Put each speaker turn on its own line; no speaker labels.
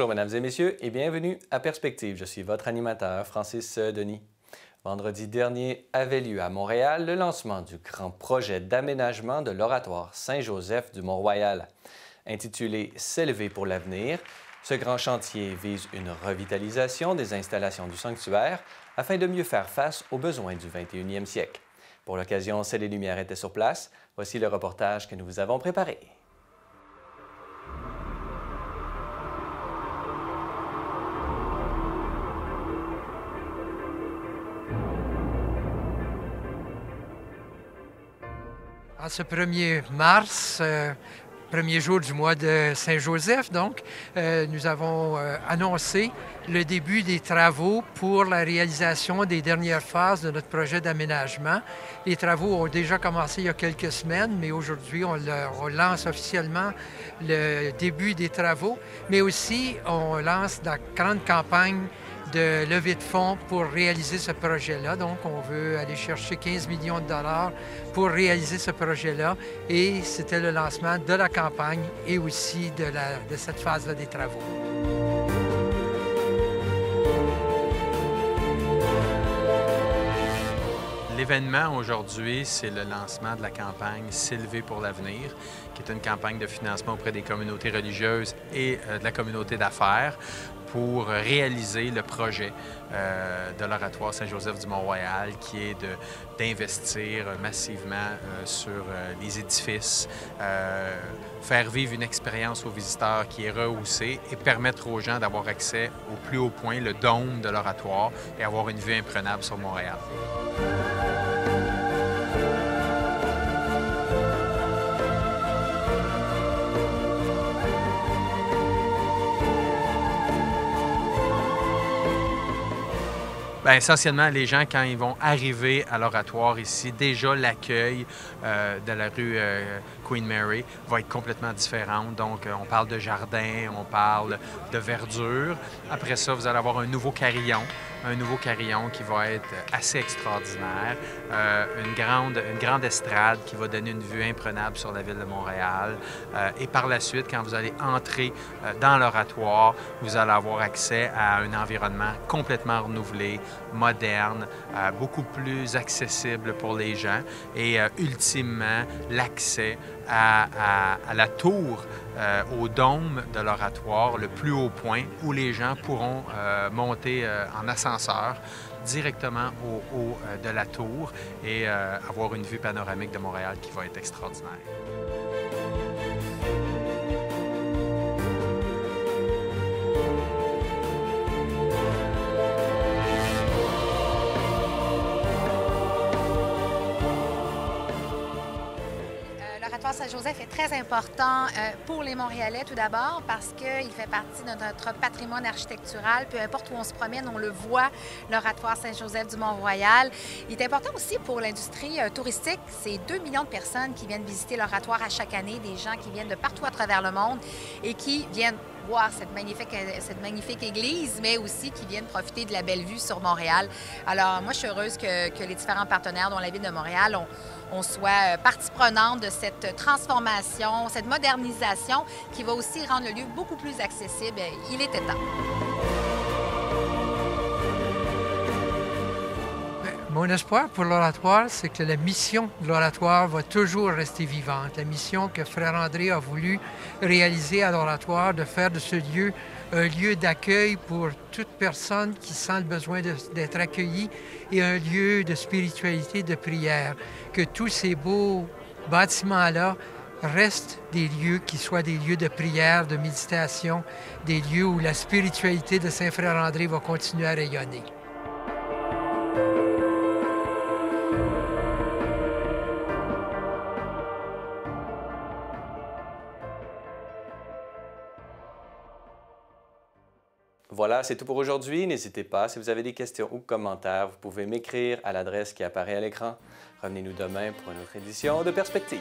Bonjour, mesdames et messieurs, et bienvenue à Perspective. Je suis votre animateur, Francis Denis. Vendredi dernier avait lieu à Montréal le lancement du grand projet d'aménagement de l'oratoire Saint-Joseph du Mont-Royal. Intitulé « S'élever pour l'avenir », ce grand chantier vise une revitalisation des installations du sanctuaire afin de mieux faire face aux besoins du 21e siècle. Pour l'occasion, Ciel et Lumière étaient sur place. Voici le reportage que nous vous avons préparé.
En ce 1er mars, premier jour du mois de Saint-Joseph, donc, nous avons annoncé le début des travaux pour la réalisation des dernières phases de notre projet d'aménagement. Les travaux ont déjà commencé il y a quelques semaines, mais aujourd'hui, on lance officiellement le début des travaux, mais aussi on lance la grande campagne de levée de fonds pour réaliser ce projet-là. Donc, on veut aller chercher 15 millions de dollars pour réaliser ce projet-là. Et c'était le lancement de la campagne et aussi de cette phase-là des travaux.
L'événement aujourd'hui, c'est le lancement de la campagne « S'élever pour l'avenir », qui est une campagne de financement auprès des communautés religieuses et de la communauté d'affaires pour réaliser le projet de l'oratoire Saint-Joseph du Mont-Royal, qui est d'investir massivement sur les édifices, faire vivre une expérience aux visiteurs qui est rehaussée et permettre aux gens d'avoir accès au plus haut point, le dôme de l'oratoire, et avoir une vue imprenable sur Montréal. Bien, essentiellement, les gens, quand ils vont arriver à l'oratoire ici, déjà l'accueil de la rue Queen Mary va être complètement différent. Donc, on parle de jardin, on parle de verdure. Après ça, vous allez avoir un nouveau carillon qui va être assez extraordinaire. Une grande estrade qui va donner une vue imprenable sur la ville de Montréal. Et par la suite, quand vous allez entrer dans l'oratoire, vous allez avoir accès à un environnement complètement renouvelé, moderne, beaucoup plus accessible pour les gens et ultimement l'accès à la tour, au dôme de l'oratoire, le plus haut point où les gens pourront monter en ascenseur directement au haut de la tour et avoir une vue panoramique de Montréal qui va être extraordinaire.
L'oratoire Saint-Joseph est très important pour les Montréalais tout d'abord parce qu'il fait partie de notre patrimoine architectural. Peu importe où on se promène, on le voit, l'oratoire Saint-Joseph du Mont-Royal. Il est important aussi pour l'industrie touristique. C'est 2 millions de personnes qui viennent visiter l'oratoire à chaque année, des gens qui viennent de partout à travers le monde et qui viennent voir cette magnifique église, mais aussi qui viennent profiter de la belle vue sur Montréal. Alors, moi, je suis heureuse que les différents partenaires, dont la Ville de Montréal, on soit partie prenante de cette transformation, cette modernisation qui va aussi rendre le lieu beaucoup plus accessible. Il était temps.
Mon espoir pour l'oratoire, c'est que la mission de l'oratoire va toujours rester vivante. La mission que Frère André a voulu réaliser à l'oratoire, de faire de ce lieu un lieu d'accueil pour toute personne qui sent le besoin d'être accueillie et un lieu de spiritualité, de prière. Que tous ces beaux bâtiments-là restent des lieux qui soient des lieux de prière, de méditation, des lieux où la spiritualité de Saint-Frère André va continuer à rayonner.
Voilà, c'est tout pour aujourd'hui. N'hésitez pas, si vous avez des questions ou commentaires, vous pouvez m'écrire à l'adresse qui apparaît à l'écran. Revenez-nous demain pour une autre édition de Perspective.